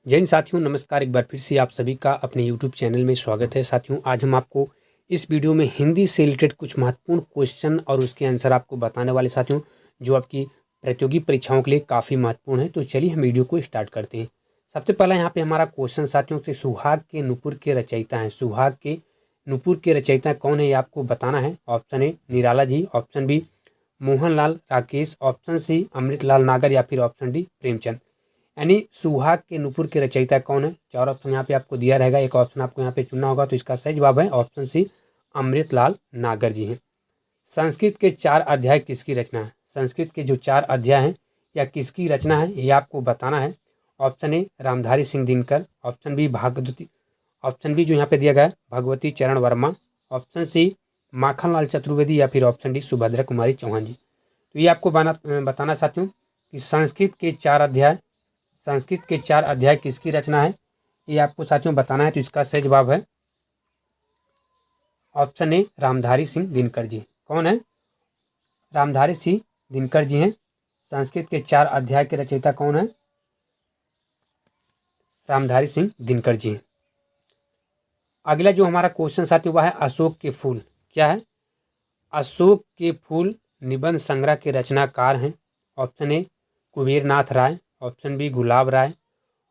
जय हिंद साथियों, नमस्कार। एक बार फिर से आप सभी का अपने यूट्यूब चैनल में स्वागत है। साथियों, आज हम आपको इस वीडियो में हिंदी से रिलेटेड कुछ महत्वपूर्ण क्वेश्चन और उसके आंसर आपको बताने वाले साथियों, जो आपकी प्रतियोगी परीक्षाओं के लिए काफ़ी महत्वपूर्ण है। तो चलिए हम वीडियो को स्टार्ट करते हैं। सबसे पहला यहाँ पे हमारा क्वेश्चन साथियों से, सुहाग के नुपुर के रचयिता हैं। सुहाग के नुपुर के रचयिता कौन है, ये आपको बताना है। Option A Nirala ji, option B Mohanlal Rakesh, option C Amritlal Nagar या फिर ऑप्शन डी प्रेमचंद। यानी सुहाग के नुपुर के रचयिता कौन है। चार ऑप्शन यहाँ पे आपको दिया रहेगा, एक ऑप्शन आपको यहाँ पे चुनना होगा। तो इसका सही जवाब है ऑप्शन सी अमृतलाल नागर जी हैं। संस्कृत के 4 अध्याय किसकी रचना है। संस्कृत के जो 4 अध्याय हैं या किसकी रचना है, ये आपको बताना है। Option A Ramdhari Singh Dinkar, option B Bhagwati, option B जो यहाँ पे दिया गया है भगवती चरण वर्मा, ऑप्शन सी माखनलाल चतुर्वेदी या फिर ऑप्शन डी सुभद्रा कुमारी चौहान जी। तो ये आपको बताना साथियों कि संस्कृत के 4 अध्याय किसकी रचना है, ये आपको साथियों बताना है। तो इसका सही जवाब है ऑप्शन ए रामधारी सिंह दिनकर जी। कौन है? रामधारी सिंह दिनकर जी हैं। संस्कृत के 4 अध्याय के रचयिता कौन है? रामधारी सिंह दिनकर जी हैं। अगला जो हमारा क्वेश्चन साथियों वह है अशोक के फूल। क्या है? अशोक के फूल निबंध संग्रह के रचनाकार हैं। Option A Kubernath Rai, option B Gulab Rai,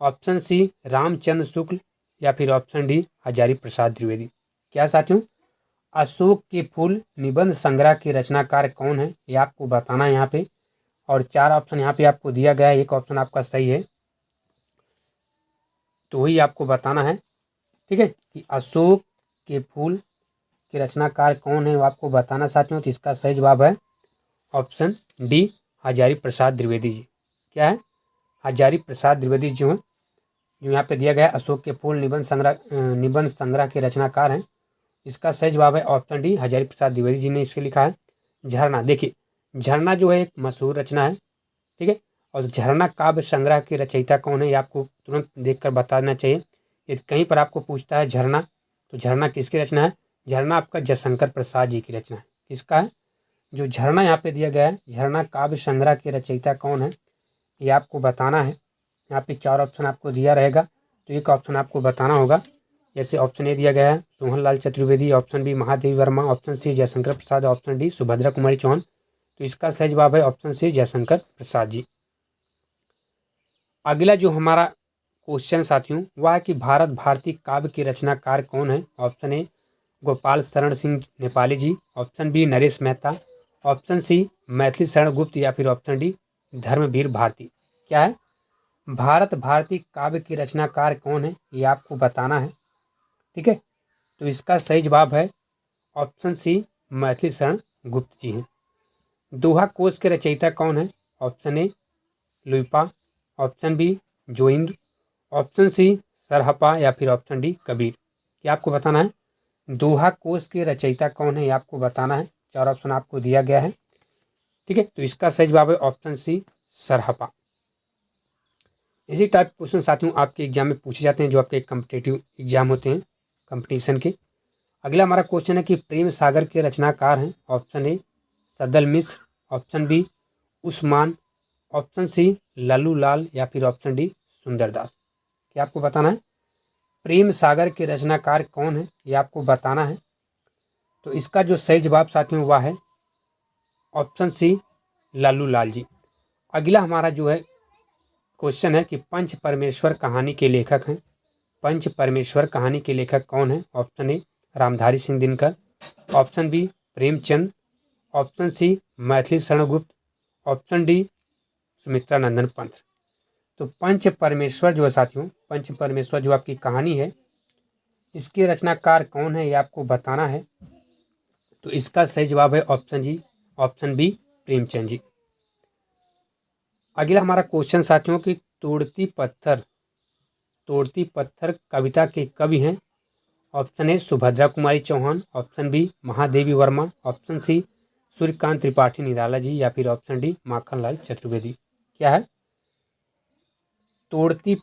option C Ramchandra Shukla या फिर ऑप्शन डी हजारी प्रसाद द्विवेदी। क्या साथियों? अशोक के फूल निबंध संग्रह के रचनाकार कौन है, ये आपको बताना है यहाँ पे। और 4 ऑप्शन यहाँ पे आपको दिया गया है, एक ऑप्शन आपका सही है, तो वही आपको बताना है। ठीक है, कि अशोक के फूल के रचनाकार कौन है वो आपको बताना साथियों। तो इसका सही जवाब है ऑप्शन डी हजारी प्रसाद द्विवेदी जी। क्या है? हजारी प्रसाद द्विवेदी जो है, जो यहाँ पे दिया गया है अशोक के फूल निबंध संग्रह के रचनाकार हैं। इसका सही जवाब है ऑप्शन डी हजारी प्रसाद द्विवेदी जी ने इसके लिखा है। झरना, देखिए झरना जो है एक मशहूर रचना है। ठीक है, और झरना काव्य संग्रह के रचयिता कौन है, ये आपको तुरंत देखकर बताना चाहिए। यदि कहीं पर आपको पूछता है झरना, तो झरना किसकी रचना है? झरना आपका जयशंकर प्रसाद जी की रचना है। किसका है? जो झरना यहाँ पे दिया गया है, झरना काव्य संग्रह के रचयिता कौन है, ये आपको बताना है। यहाँ पे 4 ऑप्शन आपको दिया रहेगा, तो एक ऑप्शन आपको बताना होगा। जैसे ऑप्शन ए दिया गया है Sohanlal Chaturvedi, option B Mahadevi Verma, option C Jaishankar Prasad, option D Subhadra Kumari Chauhan. तो इसका सही जवाब है ऑप्शन सी जयशंकर प्रसाद जी। अगला जो हमारा क्वेश्चन साथियों वह है कि भारत भारती काव्य के रचनाकार कौन है। Option A Gopal Sharan Singh Nepali ji, option B Naresh Mehta, option C Maithili Sharan Gupt या फिर ऑप्शन डी धर्मवीर भारती। क्या है? भारत भारती काव्य के रचनाकार कौन है, ये आपको बताना है। ठीक है, तो इसका सही जवाब है ऑप्शन सी मैथिली शरण गुप्त जी हैं। दोहा कोश के रचयिता कौन है? Option A Luipa, option B Joindra, option C Sarahapa या फिर ऑप्शन डी कबीर। क्या आपको बताना है? दोहा कोश के रचयिता कौन है, ये आपको बताना है। 4 ऑप्शन आपको दिया गया है। ठीक है, तो इसका सही जवाब है ऑप्शन सी सरहपा। इसी टाइप क्वेश्चन साथियों आपके एग्जाम में पूछे जाते हैं, जो आपके कम्पिटेटिव एग्जाम होते हैं कंपटीशन के। अगला हमारा क्वेश्चन है कि प्रेम सागर के रचनाकार हैं। Option A Sadal Mishra, option B Usman, option C Lallu Lal या फिर ऑप्शन डी सुंदरदास। क्या आपको बताना है? प्रेम सागर के रचनाकार कौन है, ये आपको बताना है। तो इसका जो सही जवाब साथियों वह है ऑप्शन सी लल्लू लाल जी। अगला हमारा जो है क्वेश्चन है कि पंच परमेश्वर कहानी के लेखक हैं। पंच परमेश्वर कहानी के लेखक कौन है? Option A Ramdhari Singh Dinkar, option B Premchand, option C Maithili Sharan Gupt, option D Sumitra Nandan Pant. तो पंच परमेश्वर जो है साथियों, पंच परमेश्वर जो आपकी कहानी है, इसके रचनाकार कौन है, ये आपको बताना है। तो इसका सही जवाब है ऑप्शन बी प्रेमचंद जी। अगला हमारा क्वेश्चन साथियों की तोड़ती पत्थर कविता के कवि हैं। Option A Subhadra Kumari Chauhan, option B Mahadevi Verma, option C Suryakant Tripathi Nirala ji या फिर ऑप्शन डी माखनलाल चतुर्वेदी। क्या है? तोड़ती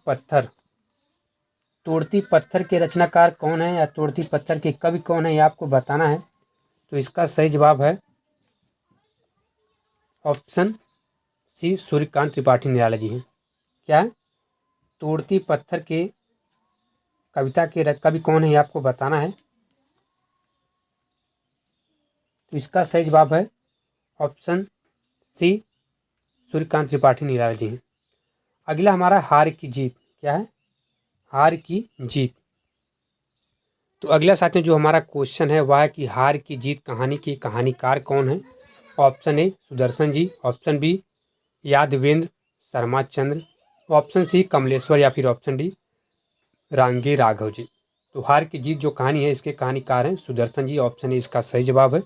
पत्थर के रचनाकार कौन है या तोड़ती पत्थर के कवि कौन है, ये आपको बताना है। तो इसका सही जवाब है ऑप्शन सी सूर्यकांत त्रिपाठी निराला जी हैं। क्या है? तोड़ती पत्थर के कविता के कवि कौन है, ये आपको बताना है। तो इसका सही जवाब है ऑप्शन सी, सूर्यकांत त्रिपाठी निराला जी हैं। अगला हमारा हार की जीत, क्या है, हार की जीत। तो अगला साथियों जो हमारा क्वेश्चन है वह है कि हार की जीत कहानी के कहानीकार कौन है। Option A Sudarshan ji, option B Yadavendra Sharma Chandra, option C Kamleshwar, या फिर ऑप्शन डी रांगे राघव जी। तो हार की जीत जो कहानी है इसके कहानीकार हैं सुदर्शन जी, ऑप्शन ए इसका सही जवाब है।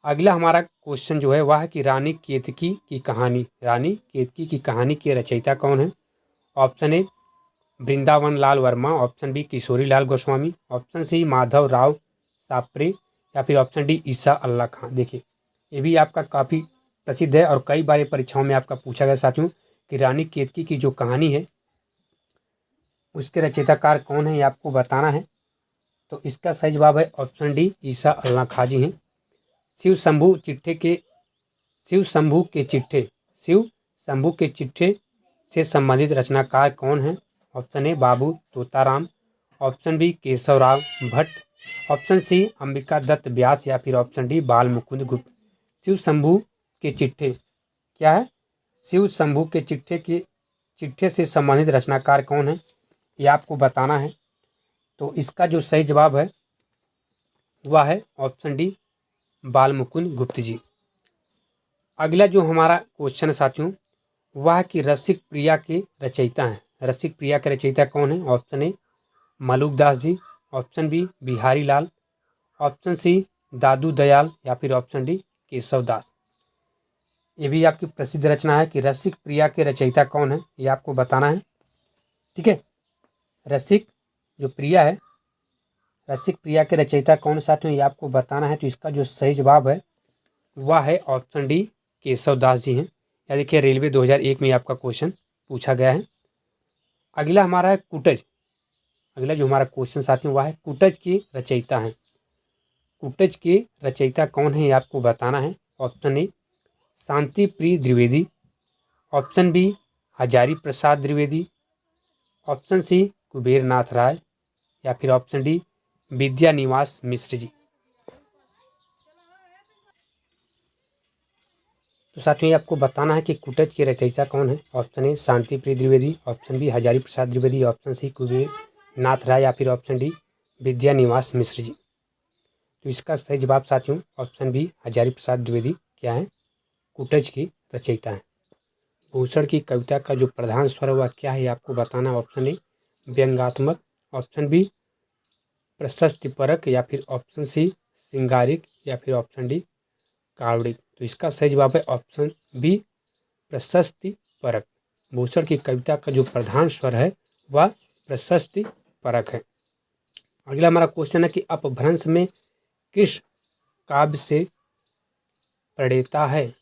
अगला हमारा क्वेश्चन जो है वह है कि रानी केतकी की कहानी, रानी केतकी की कहानी के रचयिता कौन है। Option A Vrindavan Lal Verma, option B Kishori Lal Goswami, option C Madhav Rao Sapre, या फिर ऑप्शन डी ईसा अल्लाह खां। देखिए ये भी आपका काफ़ी प्रसिद्ध है और कई बार परीक्षाओं में आपका पूछा गया साथियों कि रानी केतकी की जो कहानी है उसके रचयिताकार कौन है, ये आपको बताना है। तो इसका सही जवाब है ऑप्शन डी ईसा अल्लाह खां जी हैं। शिव शंभू चिट्ठे के शिव शंभू के चिट्ठे शिव शंभू के चिट्ठे से संबंधित रचनाकार कौन है। Option A Babu Totaram, option B Keshavrao Bhatt, option C Ambika Datt Vyas, या फिर ऑप्शन डी बाल मुकुंद गुप्त। शिव शंभू के चिट्ठे क्या है, शिव शंभू के चिट्ठे से संबंधित रचनाकार कौन है, ये आपको बताना है। तो इसका जो सही जवाब है वह है ऑप्शन डी बाल मुकुंद गुप्त जी। अगला जो हमारा क्वेश्चन है साथियों वह कि रसिक प्रिया के रचयिता हैं। रसिक प्रिया के रचयिता कौन है। Option A Maluk Das ji, option B Bihari Lal, option C Dadu Dayal, या फिर ऑप्शन डी केशव दास। ये भी आपकी प्रसिद्ध रचना है कि रसिक प्रिया के रचयिता कौन है, ये आपको बताना है। ठीक है, रसिक जो प्रिया है, रसिक प्रिया के रचयिता कौन साथियों, ये आपको बताना है। तो इसका जो सही जवाब है वह है ऑप्शन डी केशव दास जी हैं। या देखिए रेलवे 2001 में आपका क्वेश्चन पूछा गया है। अगला हमारा है कुटज। अगला जो हमारा क्वेश्चन साथियों वह है कुटज के रचयिता हैं। कुटज के रचयिता कौन है, ये आपको बताना है। ऑप्शन ए शांति प्रिय Dwivedi, option B Hazari Prasad Dwivedi, option C Kuber नाथ राय, या फिर ऑप्शन डी विद्या निवास मिश्र जी। तो साथियों ये आपको बताना है कि कुटज के रचयिता कौन है। ऑप्शन ए शांति प्रिय Dwivedi, option B Hazari Prasad Dwivedi, option C Kuber नाथ राय, या फिर ऑप्शन डी विद्या निवास मिश्र जी। तो इसका सही जवाब साथियों ऑप्शन बी हजारी प्रसाद द्विवेदी क्या है, कुटज की रचयिता है। भूषण की कविता का जो प्रधान स्वर है वह क्या है, आपको बताना है। ऑप्शन ए व्यंग्यात्मक, ऑप्शन बी प्रशस्तिपरक, या फिर ऑप्शन सी श्रृंगारिक, या फिर ऑप्शन डी काल्पनिक। तो इसका सही जवाब है ऑप्शन बी प्रशस्तिपरक। भूषण की कविता का जो प्रधान स्वर है वह प्रशस्तिपरक है। अगला हमारा क्वेश्चन है कि अपभ्रंश में किस काव्य से प्रणेता है।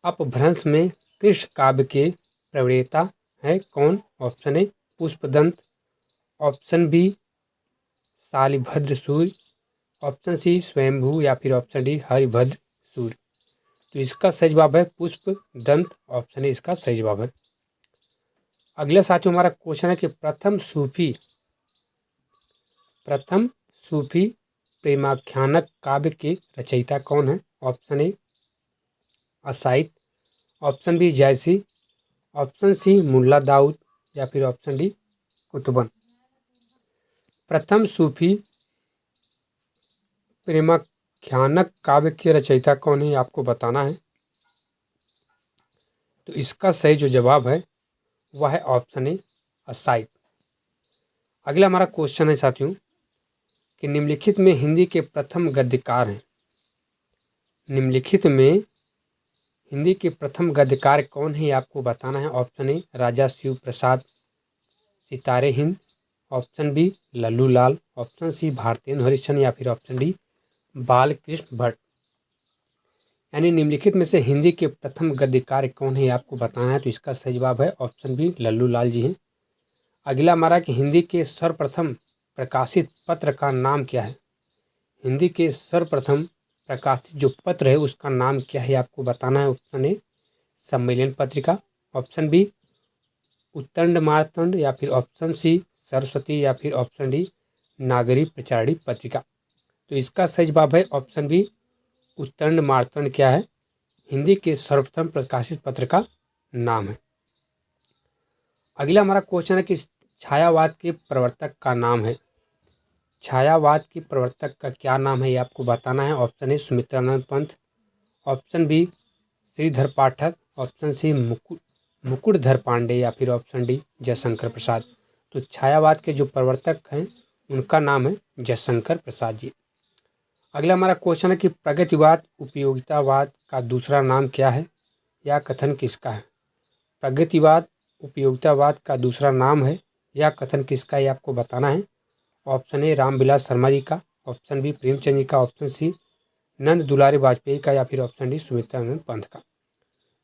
अपभ्रंश में किस काव्य के प्रणेता है कौन। Option A Pushpadant, option B Shalibhadra Surya, option C Swayambhu, या फिर ऑप्शन डी हरिभद्र सूर्य। तो इसका सही जवाब है पुष्पदंत, ऑप्शन ए इसका सही जवाब है। अगले साथियों हमारा क्वेश्चन है कि प्रथम सूफी प्रेमाख्यानक काव्य के रचयिता कौन है। ऑप्शन ए असाइद, ऑप्शन बी जैसी, ऑप्शन सी मुल्ला दाऊद, या फिर ऑप्शन डी कुतुबन। प्रथम सूफी प्रेमाख्यानक काव्य के रचयिता कौन है, आपको बताना है। तो इसका सही जो जवाब है वह है ऑप्शन ए असाइद। अगला हमारा क्वेश्चन है साथियों कि निम्नलिखित में हिंदी के प्रथम गद्यकार हैं। निम्नलिखित में हिंदी के प्रथम गद्यकार कौन है, आपको बताना है। ऑप्शन ए राजा शिव प्रसाद सितारे हिंद, ऑप्शन बी लल्लू लाल, ऑप्शन सी भारतेंदु हरिश्चंद्र, या फिर ऑप्शन डी बालकृष्ण भट्ट। यानी निम्नलिखित में से हिंदी के प्रथम गद्यकार कौन है, आपको बताना है। तो इसका सही जवाब है ऑप्शन बी लल्लू लाल जी हैं। अगला हमारा कि हिंदी के सर्वप्रथम प्रकाशित पत्र का नाम क्या है। हिंदी के सर्वप्रथम प्रकाशित जो पत्र है उसका नाम क्या है, आपको बताना है। ऑप्शन ए सम्मेलन पत्रिका, ऑप्शन बी उत्तंड मार्तंड, या फिर ऑप्शन सी सरस्वती, या फिर ऑप्शन डी नागरी प्रचारणी पत्रिका। तो इसका सही जवाब है ऑप्शन बी उत्तंड मार्तंड क्या है, हिंदी के सर्वप्रथम प्रकाशित पत्र का नाम है। अगला हमारा क्वेश्चन है कि छायावाद के प्रवर्तक का नाम है। छायावाद के प्रवर्तक का क्या नाम है ये आपको बताना है। Option A Sumitranand Pant, option B Shridhar Pathak, option C Mukutdhar Pandey, या फिर ऑप्शन डी जयशंकर प्रसाद। तो छायावाद के जो प्रवर्तक हैं उनका नाम है जयशंकर प्रसाद जी। अगला हमारा क्वेश्चन है कि प्रगतिवाद उपयोगितावाद का दूसरा नाम क्या है, यह कथन किसका है। प्रगतिवाद उपयोगितावाद का दूसरा नाम है, यह कथन किसका है आपको बताना है। ऑप्शन ए रामविलास शर्मा जी का, ऑप्शन बी प्रेमचंद जी का, ऑप्शन सी नंद दुलारी वाजपेयी का, या फिर ऑप्शन डी सुमित्रानंद पंत का।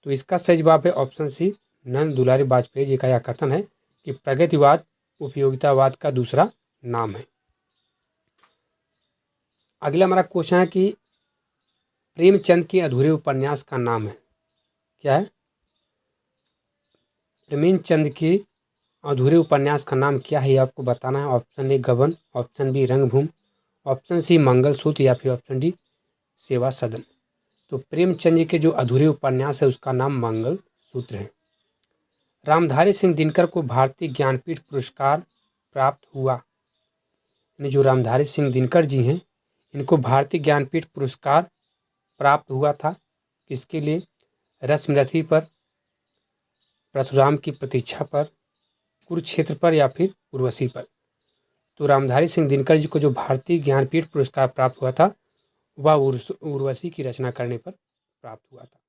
तो इसका सही जवाब है ऑप्शन सी नंद दुलारी वाजपेयी जी का यह कथन है कि प्रगतिवाद उपयोगितावाद का दूसरा नाम है। अगला हमारा क्वेश्चन है कि प्रेमचंद के अधूरे उपन्यास का नाम है, क्या है। प्रेमचंद के अधूरे उपन्यास का नाम क्या है ये आपको बताना है। ऑप्शन ए गबन, ऑप्शन बी रंगभूमि, ऑप्शन सी मंगलसूत्र, या फिर ऑप्शन डी सेवा सदन। तो प्रेमचंद जी के जो अधूरे उपन्यास है उसका नाम मंगलसूत्र है। रामधारी सिंह दिनकर को भारतीय ज्ञानपीठ पुरस्कार प्राप्त हुआ। यानी जो रामधारी सिंह दिनकर जी हैं इनको भारतीय ज्ञानपीठ पुरस्कार प्राप्त हुआ था किसके लिए, रश्मिरथी पर, परशुराम की प्रतीक्षा पर, कुरुक्षेत्र पर, या फिर उर्वशी पर। तो रामधारी सिंह दिनकर जी को जो भारतीय ज्ञानपीठ पुरस्कार प्राप्त हुआ था वह उर्वशी की रचना करने पर प्राप्त हुआ था।